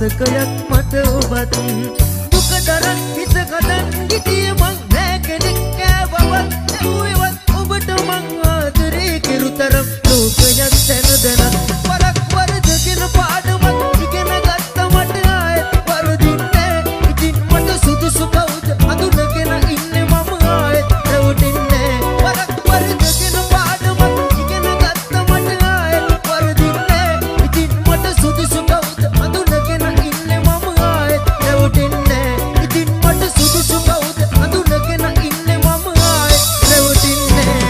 මතකයක් මට ඔබත් දුක දරන් හිත කඩන් ගිටිය මං නෑ කෙනෙක් කෑවවත් ඇහුවෙවත් ඔබට මං ආදරේ කෙරුතරම් ලෝකයක් දැනදැන වරක් වරදගෙන පාඩමක් ඉගෙන ගත්ත මට ආයෙත් වරදින්නේ ඉතින් මට සුදුසු කවුද අඳුනගෙන ඉන්නේ මම ආයෙත් රැවටෙන්නේ වරක් වරදගෙන පාඩමක් ඉගෙන ගත්ත මට ආයෙත් වරදින්නේ ඉතින් මට සුදුසු කවුද අඳුනගෙන ඉන්නේ මම ආයෙත් රැවටෙන්නේ ඉතින් මට සුදුසු කවුද අඳුනගෙන ඉන්නේ මම ආයෙත් රැවටෙන්නේ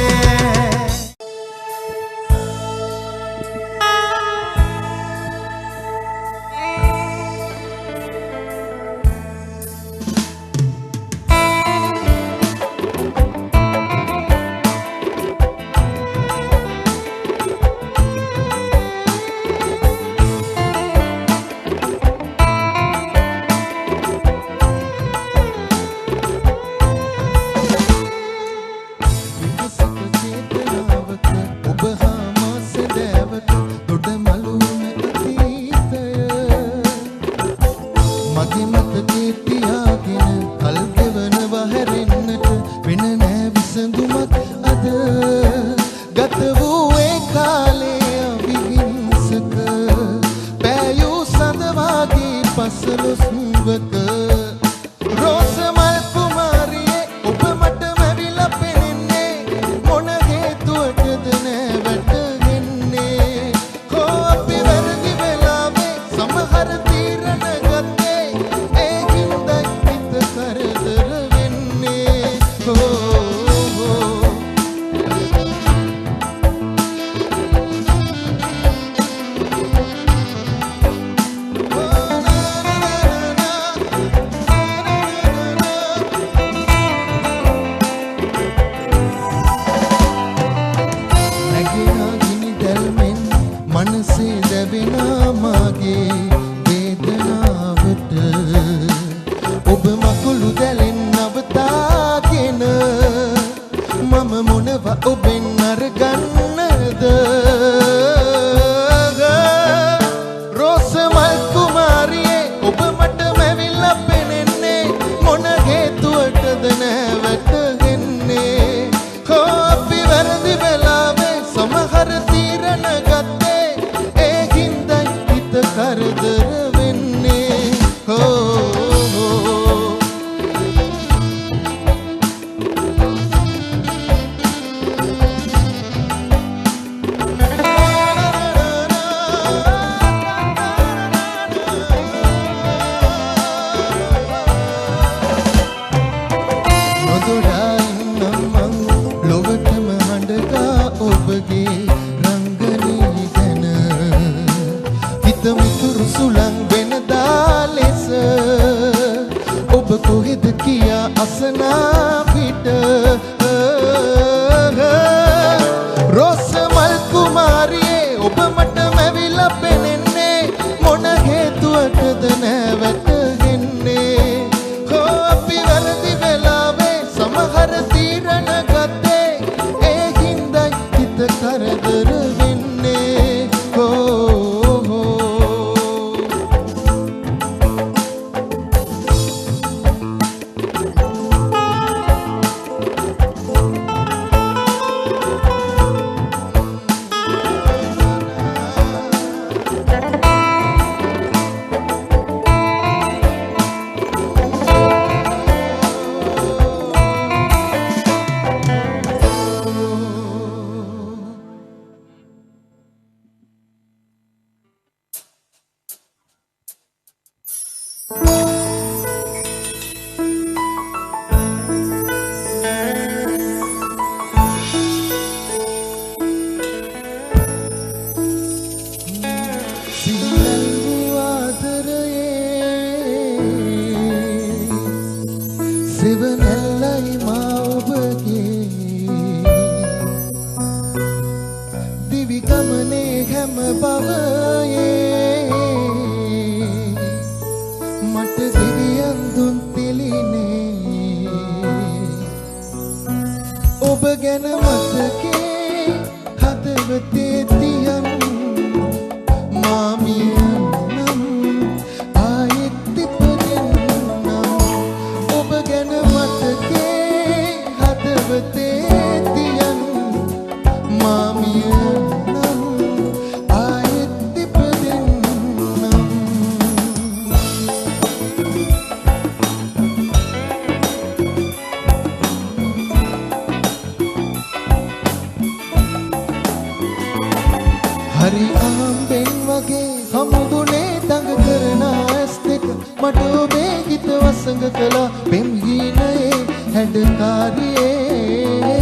හරි ආම්බෙන් වගේ හමුදුනේ දඟ කරන ඇස් දෙක මට ඔබේ හිත වසඟ කළා පෙම් හීනයේ හැඩකාරියේ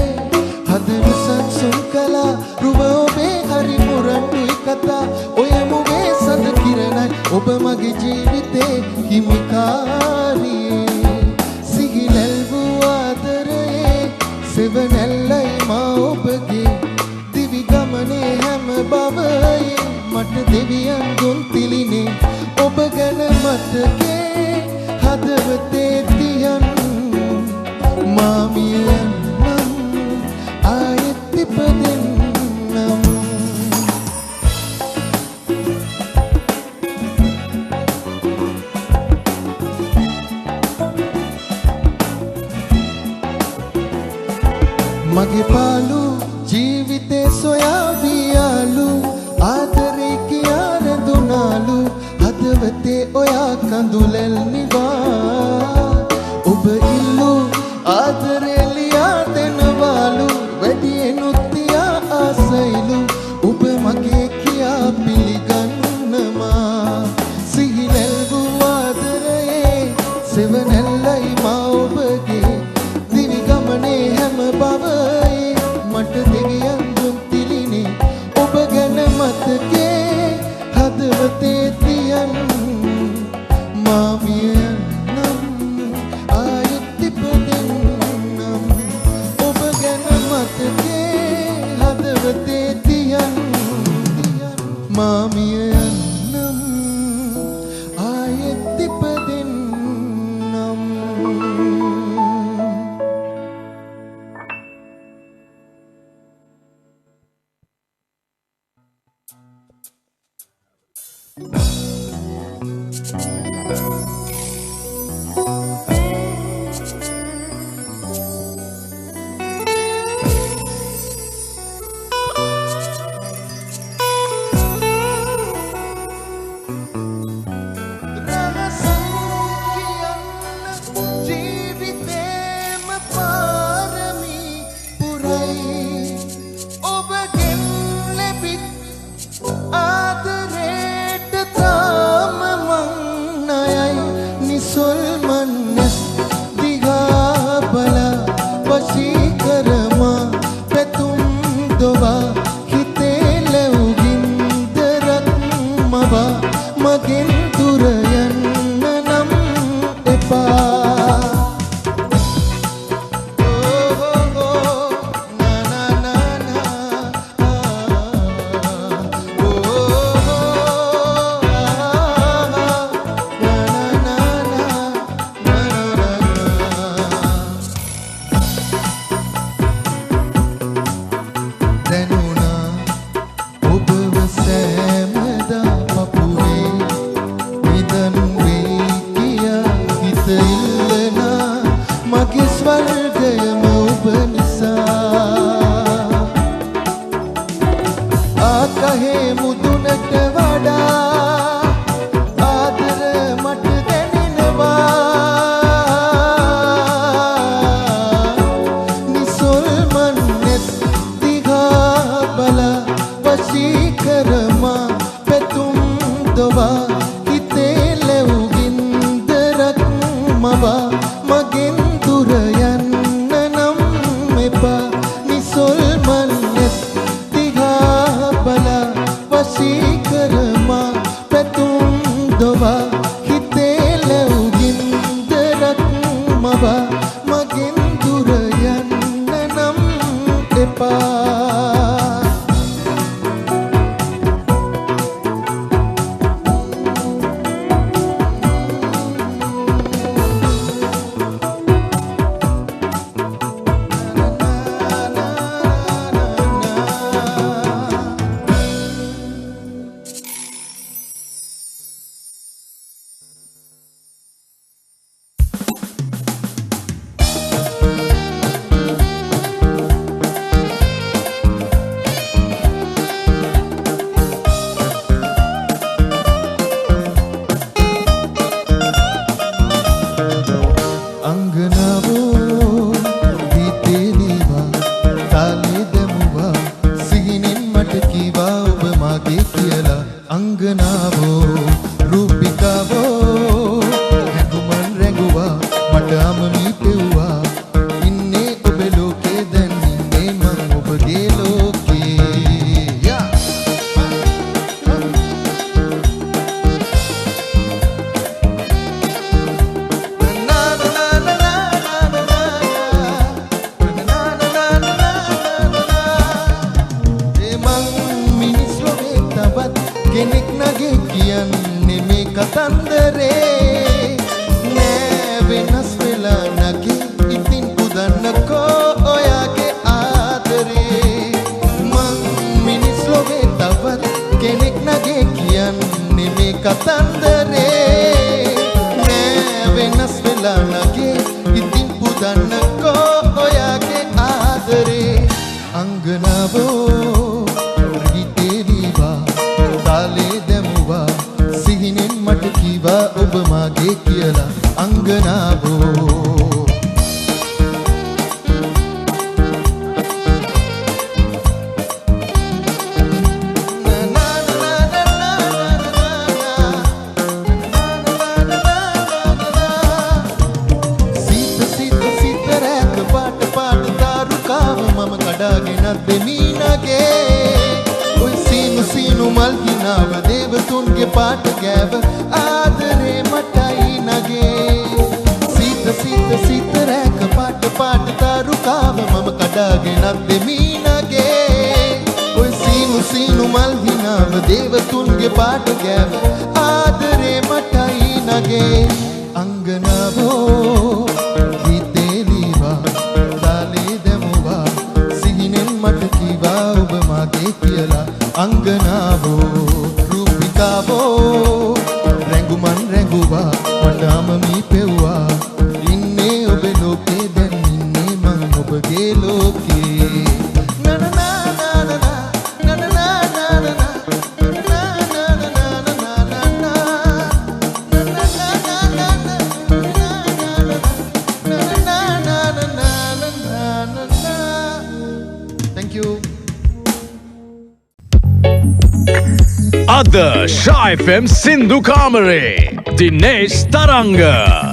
හදන සංසුන් කළා රුව ඔබේ හරි මුරණ්ඩුයි කතා ඔය මුවේ සඳ කිරණයි ඔබ මගේ ජීවිතේ හිමිකාරියේ සිහිලල් වූ ආදරයේ සෙවණැල්ලයි මා ඔබගේ දිවි ගමනේ හැම බවයේ මට දෙවියන් දුන් තිලිනේ ඔබ ගැන මතකේ හදවතේ තියන් මාමියන් නම් ආයෙත් ඉපදෙන්නම් මගේ පාලු ජීවිතේ සොයා වියාලු ආදරේ කියා රැඳුනාලු හදවතේ ඔයා කඳුලැල් නිවා ඔබ ඉල්ලු ආදරේ ලියා දෙනවාලු වැඩියෙනුත් තියා ආසයිලු ඔබ මගේ කියා පිළිගන්නවා සිහිලැල් වූ ආදරයේ සෙවණැල්ලයි මා ඔබගේ දිවි ගමනේ හැම බවයේ මට දෙවියන් දුන් තිලිනේ ඔබ ගැන මතකේ හදවතේ තියන් මාමියන් නම් ආයෙත් ඉපදෙන්නම් ඔබ ගැන මතකේ හදවතේ තියන් මාමියන් නම් ආයෙත් ඉපදෙන්නම් මගෙන් දුර යන්න නම් එපා මගෙන් දුර යන්න නම් එපා නිසල්මන් නැස් දිහා බලා වශී කරමා පැතුම් දොවා හිතේ ලැබුගින් දරක් මවා මගෙන් දුර යන්න නම් එපා ඔබ මගේ කියලා අංගනාවෝ රූපිකාවෝ හැඟුමන් රැඟුවා මට අමමී පෙව්වා ඉන්නේ ඔබ ලෝකේ දැන් ඉන්නේ මං ඔබගේ ලෝකේ කෙනෙක් නගේ කියන්නේ මේ කතන්දරේ නෑ වෙනස් වෙලා නගේ ඉතින් පුදන්නකෝ ඔයාගේ ආදරේ මං මිනිස් ලෝකේ තවත් කෙනෙක් නගේ කියන්නේ මේ කතන්දරේ නෑ වෙනස් වෙලා නගේ ඉතින් පුදන්නකෝ ඔයාගේ ආදරේ අංගනාවෝ තාලේ දැමුවා සිහිනෙන් මට කීවා ඔබ මාගේ කියලා අංගනාවෝ සීත රැක පාට පාට දාරුකාව මම කඩාගෙනත් දෙමීනගේ සීනු මල් හිනාව දේවතුන්ගේ පාට ගෑව ආදරේ මටයි නගේ සීත රැක පාට පාට තාරුකාව මම කඩාගෙනත් දෙමී නගේ ඔය සීනු මල් හිනාව දේවතුන්ගේ පාට ගෑව ආදරේ මටයි නගේ අංගනාවෝ හිතේ ලීවා තාලේ දැමුවා සිහිනෙන් මට කීවා ඔබ මාගේ කියලා අංගනාවෝ රූපිකාවෝ රැඟුමන් රැඟුවා මට අමමී පෙව්වා ඉන්නේ ඔබ ලෝකේ දැන් ඉන්නේ මං ඔබගේ ලෝකේ Thank you. Ada Shah FM Sindhu Kamare Dinesh Taranga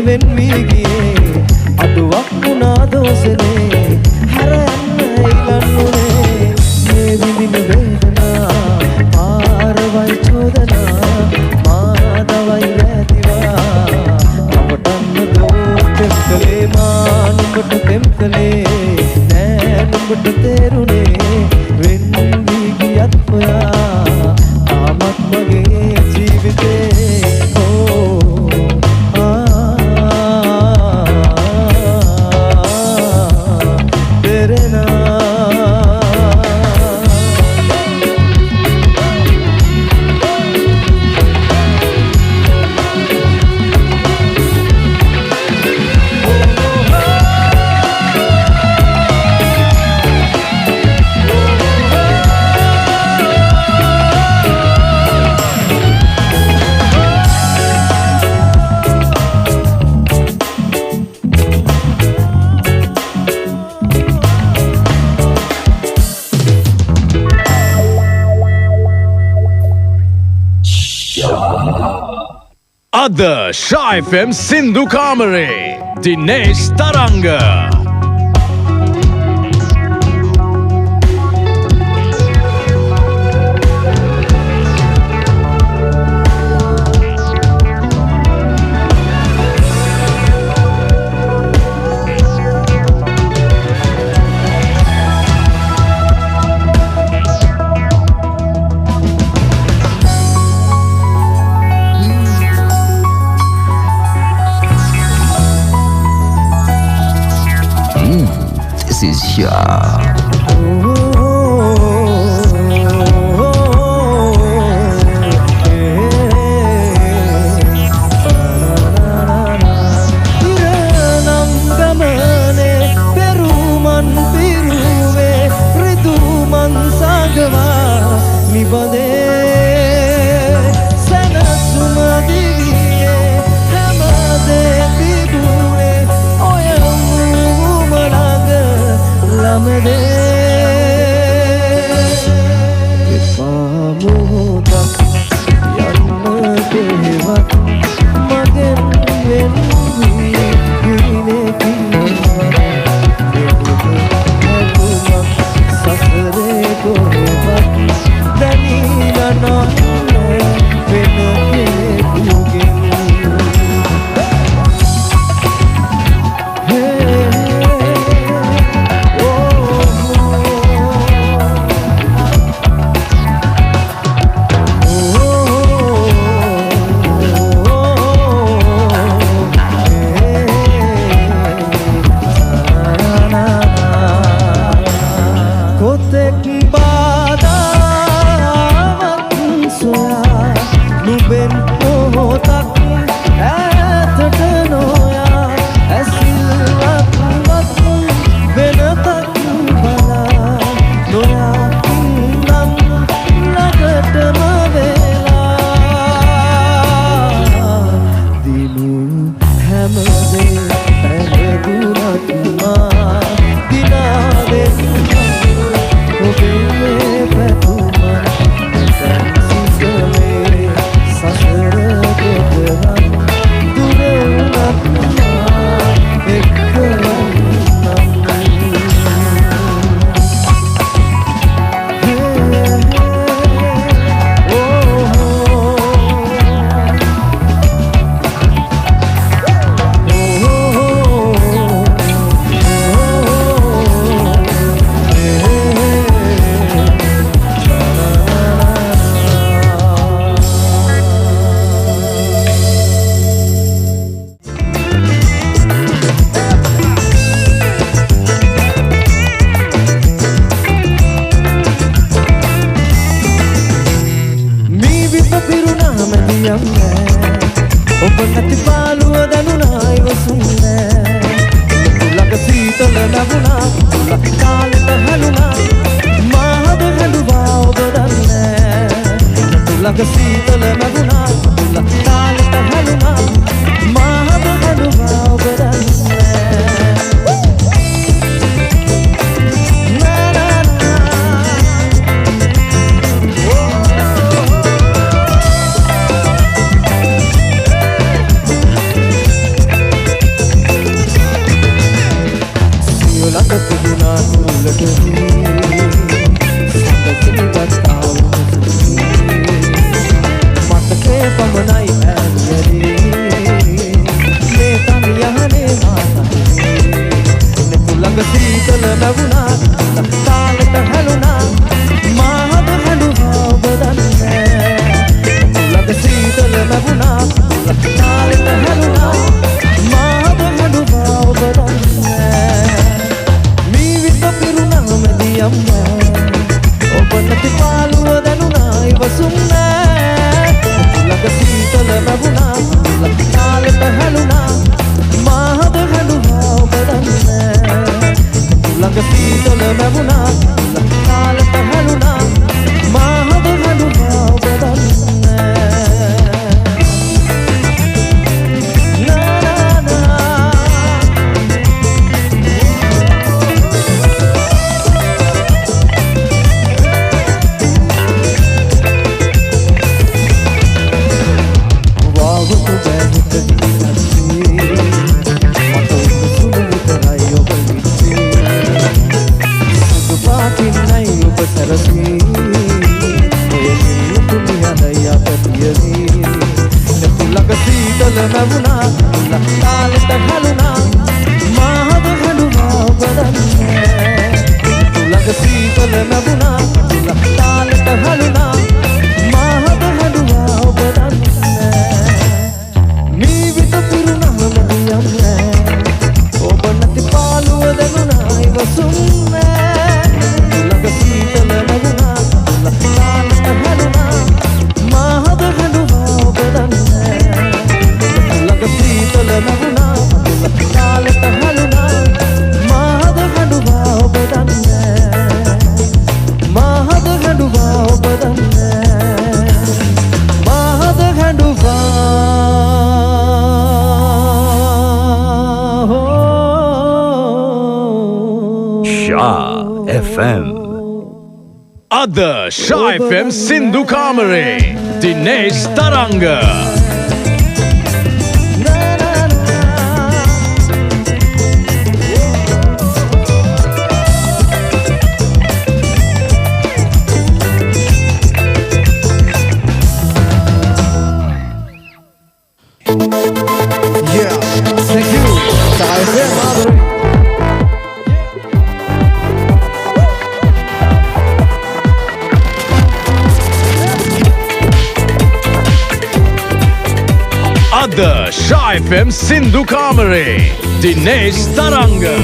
වෙන් වී ගියේ අඩුවක් වුණා දෝසනේ හැර යන්න ඉලන්නුනේ මේ විඳින වේදනා පාරවල් චෝදනා මාදවයි රැතිවා අපටන්න දෝටෙක් කලේ මා නුඹට දෙම්කලේ නෑ නුඹට තේරුනේ වෙන් වී ගියත් ඔයා ආමත් මගේ ජීවිතේ The Shy FM Sindhu Kamare Dinesh Taranga ලැබුණා තාලෙට හැලුණා මාහද හැඬුවා ඔබ දන්නේ ළඟ සීතල ලැබුණා තාලෙට හැලුණා මාහද හැඬුවා ඔබ දන්නේ මී විත පිරුණා මැදියම් ඔබ නැති පාළුව දැනුණා ඉවසුම් නෑ ළඟ සීතල ලැබුණා තාලෙට හැලුණා මාහද හැඬුවා ඔබ දන්නේ ළඟ සීතල ලැබුණා තාලෙට හැලුණා මාහද හැඬුවා ඔබ දන්නේ ලැබුණා තාලෙට හැලුණා මාහද හැඬුවා ඔබ දන්නේ ළඟ සීතල ලැබුණා තාලෙට හැලුණා මාහද හැඬුවා ඔබ දන්නේ මී විත පිරුණා මැදියම් ඔබ නැති පාළුව දැනුණා ඉවසුම් නෑ ළඟ සීතල ලැබුණා තාලෙට හැලුණා මාහද හැඬුවා ඔබ දන්නේ සීතල ලැබුණා තාලෙට හැලුණා මාහද හැඬුවා ඔබ දන්නේ මාහද හැඬුවා ඔබ දන්නේ මාහද හැඬුවා Shah FM Ada Shah FM Sindhu Kamare Dinesh Taranga Ada Shah FM Sindhu Kamare Dinesh Taranga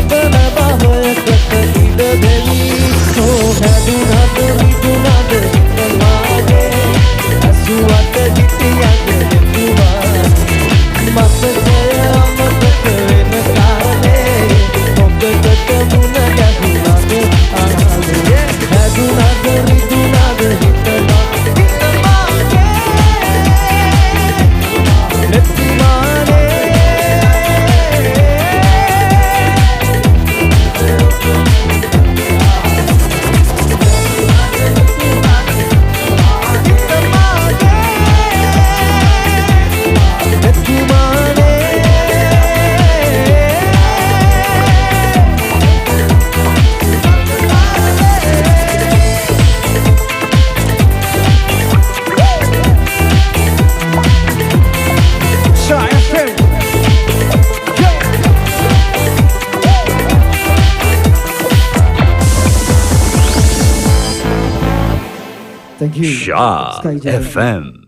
ලබන බවයකට ඉඩ දෙවි සෝ හැදුනද විදුනද හිතමාගේ අසුවට හිටියද නෙතුවා මතකය අමතක වෙන කාලේ මොකකට මුණ ගැහුණද ආලේ හැදුනද විදුනද හිතමාගේ නෙතුමානේ Thank you. Shah Sky Jam. FM.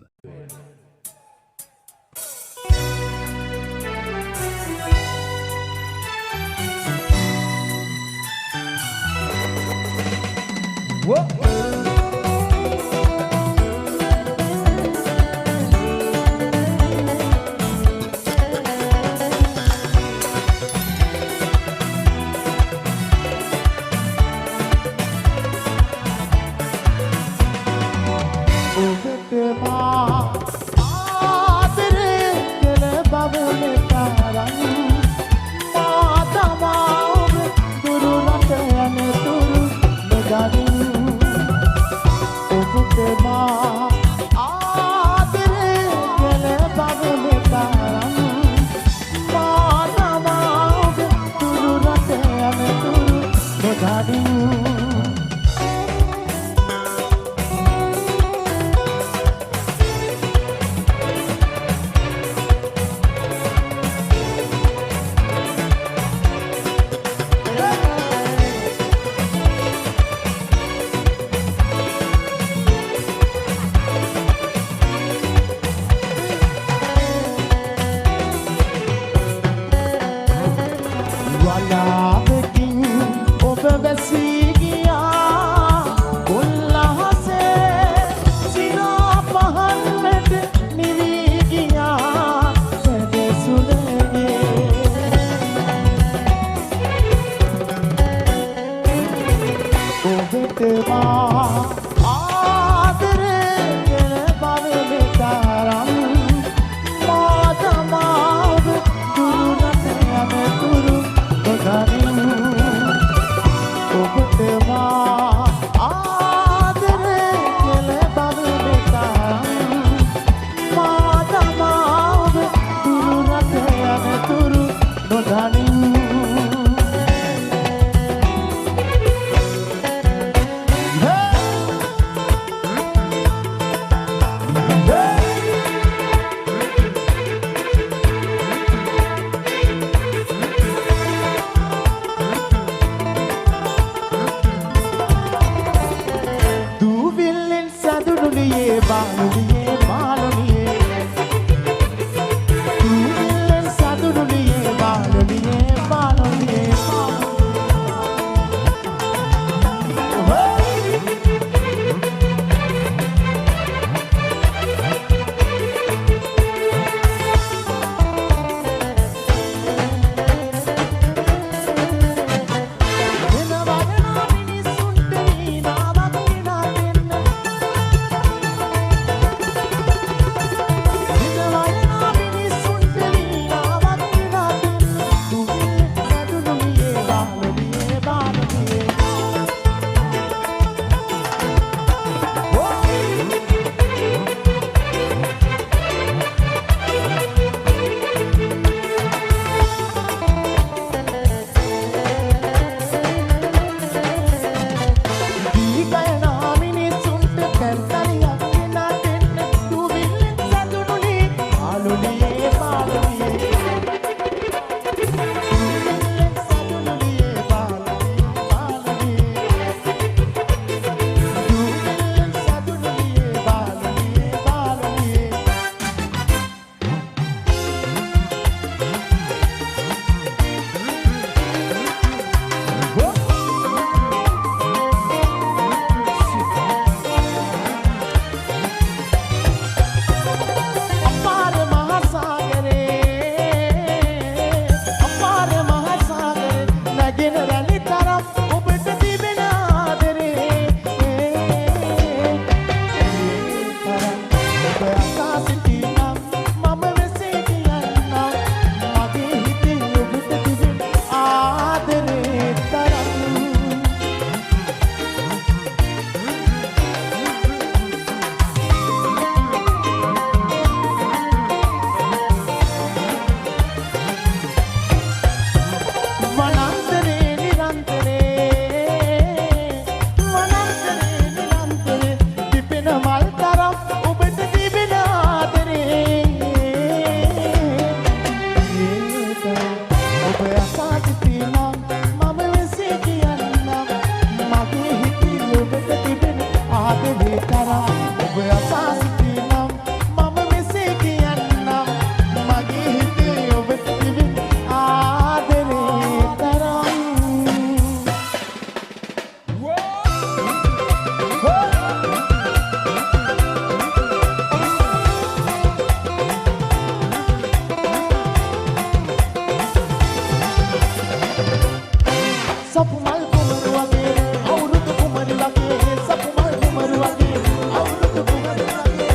සපුමල් කුමරු වගේ අවුරුදු කුමරු වගේ සපුමල් කුමරු වගේ අවුරුදු කුමරු වගේ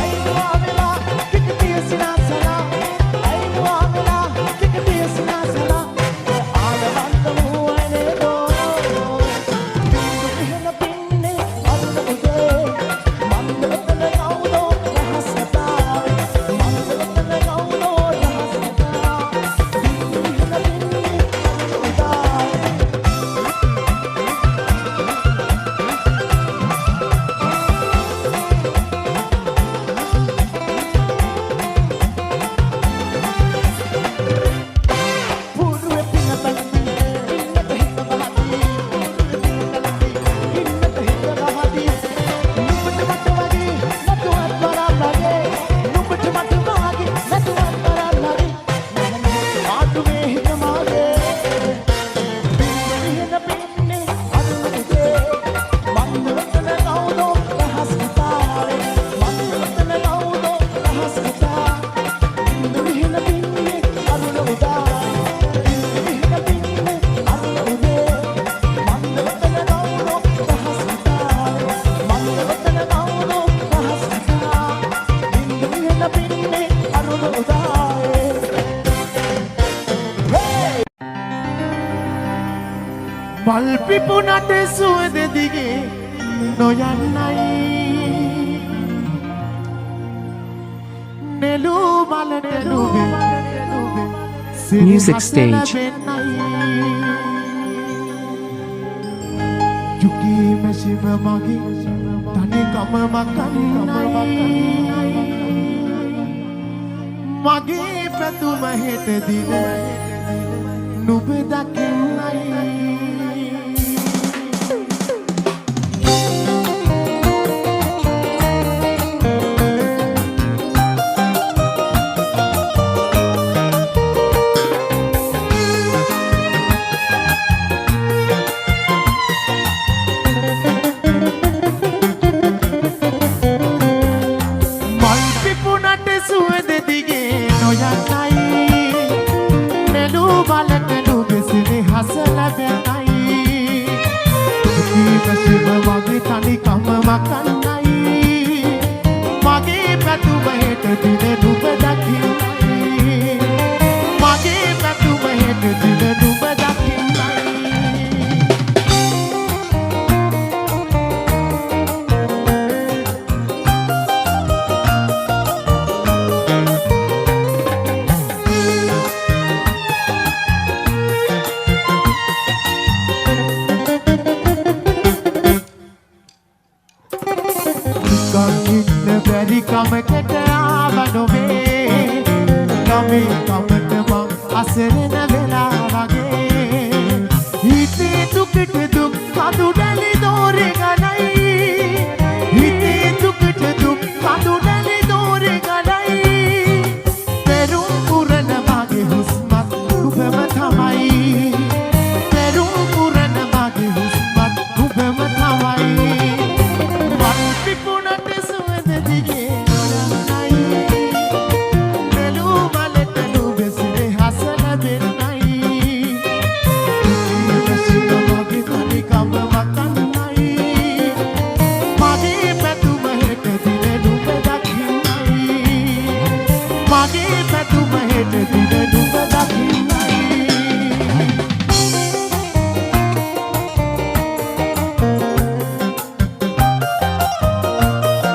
අයිවා වෙලා කික පියසිනා සලා අයිවා වෙලා කික පියසිනා සලා ආලවන්ත වූනේ දෝ පින්න පින්නේ අරුණ උදේ මන්දවතන කවුදෝ රහස් කතාවේ මන්දවතන කවුදෝ රහස් කතාවේ මල් පිපුණට සුවඳ දිගේ නොයන්නයි නෙළූ මලට නුඹේ Music stage. යුගී මැසිම මගේ තනිකම මකන්නයි මගේ පැතුම හෙට දින නුඹ දකින්නයි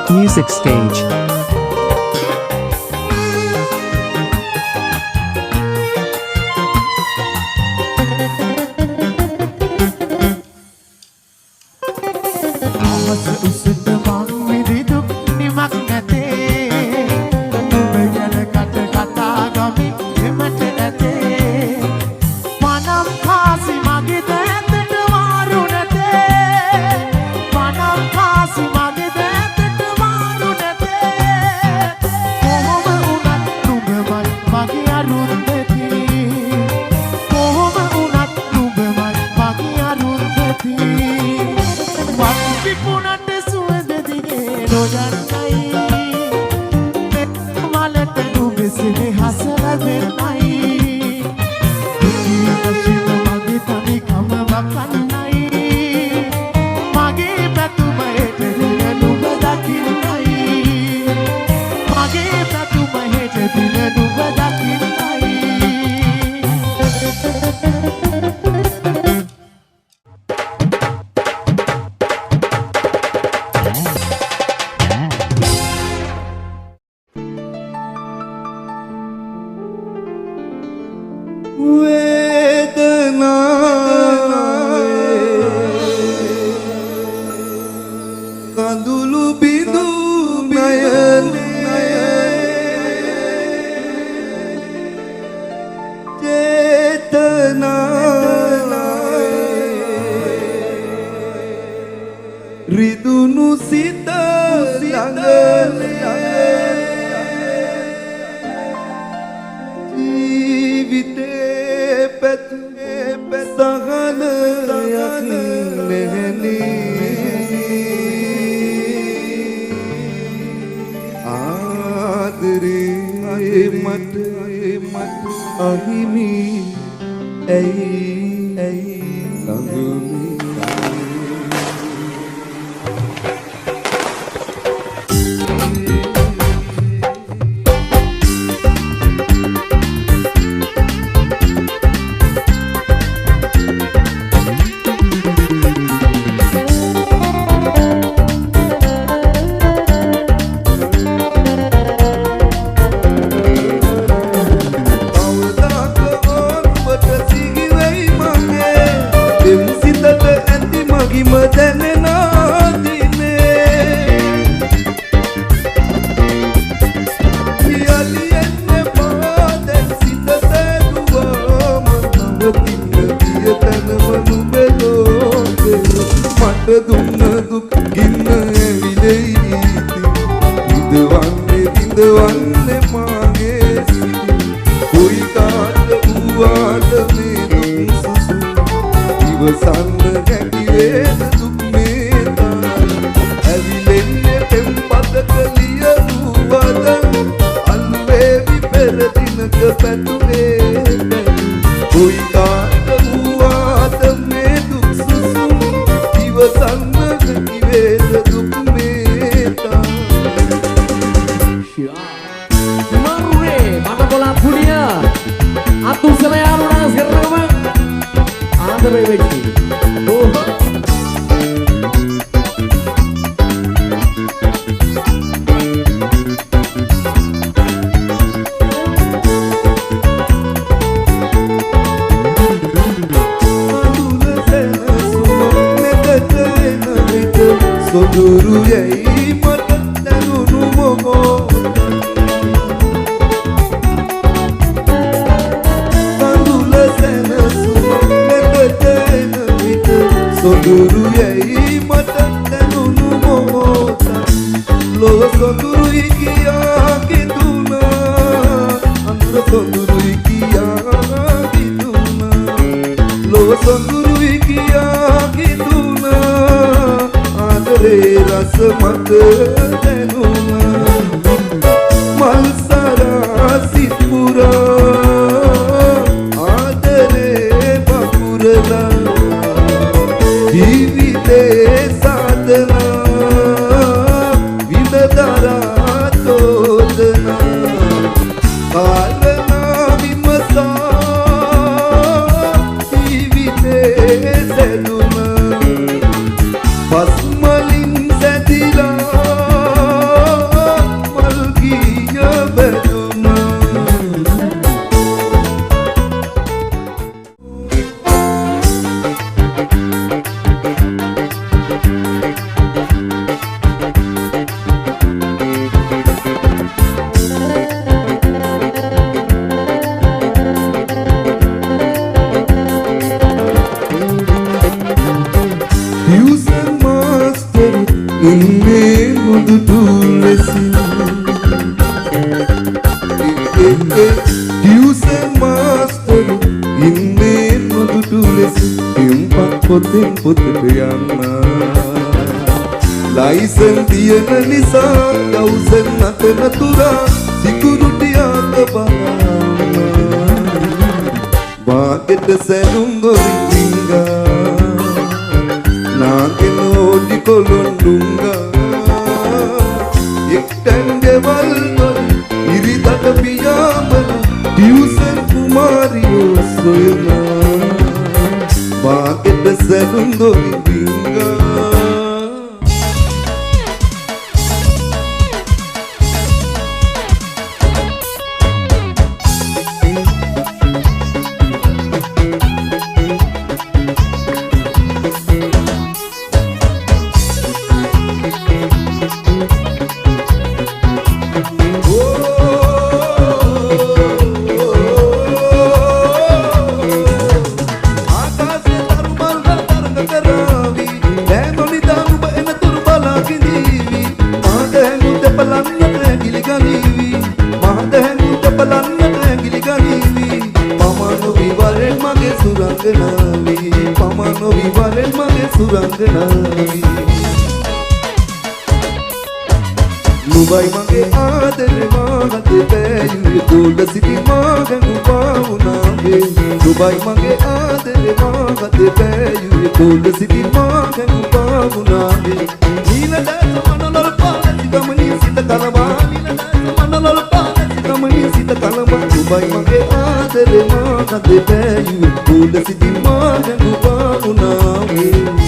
Music stage. Magi කඳුළු බිඳු නයනේ රිදුණු සිත ජීවිතේ පැතුනේ සහනයක් නැහෙනේ ආදරේ මට අහිමි ඇයි ළඟම විඳවන්නේ මාගේ කොයි කාට වුවාද මේ දුක් සුසු ඉවසන්න හැකි වේද දුක් මේ ඇවිලෙන්නේ තෙම්පතක ලියුවද අල්වේවි පෙර දිනක පැතුනේ කොයි කාට වුවාද මේ දුක් සුසු ඉවසන්න හැකි වේද දුක් මේ bola punya atuh selea lunas gerama ada bebeki Soduru yai mata darunu mogo Soduru yai mata danunu momota Loh soduru ikiya kituna Andura soduru ikiya kituna Loh soduru ikiya kituna Adare rasa mata danuna Malsara sipura Adare bapurana ජීවිතේ සාධනා විඳදරා තෝදනා කාලනා විමසා ජීවිතේ සැදුනා පස්මලින් සැදිලා මල්ගිය බැදුනා Poten poten yama Laisen tiyan nisa Dausen nata natura Security aga bahana Baget senum goringa Nageno di kolondunga Ektenge valgal Iridata piyamana Diusen kumario soyana නඳුන්දොයි විංගා පමනො විවරෙන් මගේ සුරංගනාවි නුඹයි මගේ ආදරේ මාහත පෑයුවේ දොළ සිටි මාගනු පාවුනාවේ නුඹයි මගේ ආදරේ මාහත පෑයුවේ දොළ සිටි මාගනු පාවුනාවේ නීලදාස මනලොල් පාලසි ගමනී සිත කලවා නීලදාස මනලොල් පාලසි ගමනී සිත කලවා නුඹයි මගේ ආදරේ මාහත පෑයුවේ දොළ සිටි මාගනු පාවුනාවේ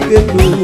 Get